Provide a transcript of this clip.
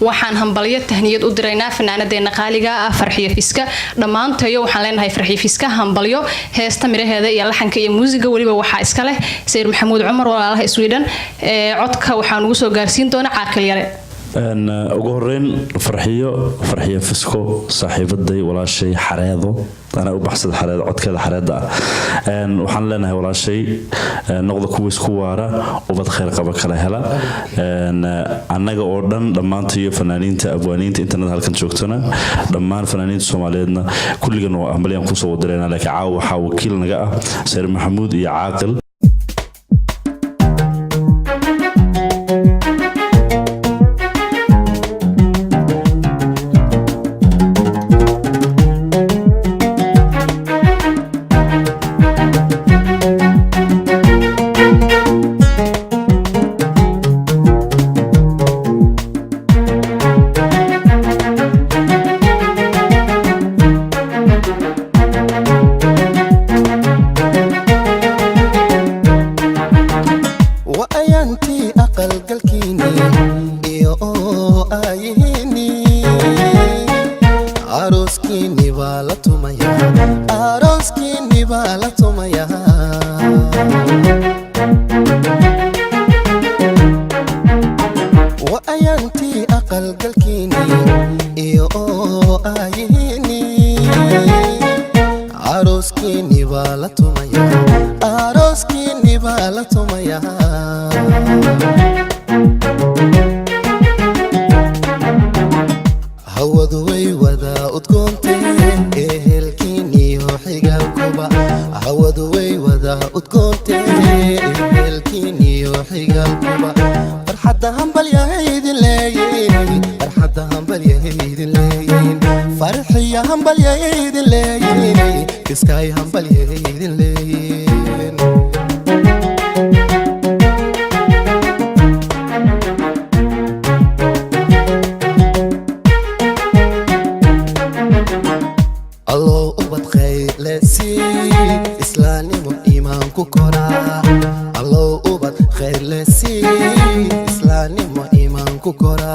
waxaan hambalyo tahniyad u diraynaa fanaanadeena qaaliga ah Farxiyo Fiska dhamaantayo waxaan leenahay Farxiyo Fiska hambalyo heesta miraheeda iyo laxanka iyo muusiga waliba waxa iska leh Sayid Maxamuud Cumar walaalaha Sweden codka waxaan ugu soo gaarsiin doonaa caaqil yare ugu horeyn Farxiyo Fisko saaxiibaday walaashay xareedo أنا أبحث الحراد عد كذا حرادة وحن لنا ولا شيء نقض كويس كوارا وبتخير قبل كلا هلا أنا جوردن لما أنت فنانين تأبوانين إنترنت هالكن شوكتنا لما الفنانين الصوماليين كل جنوا عمليا كوسو ودرينا لك عاو حاوكيل نجا سير محمود يعاقل الله أبد خير لسي إسلامي وإيمان كوكورا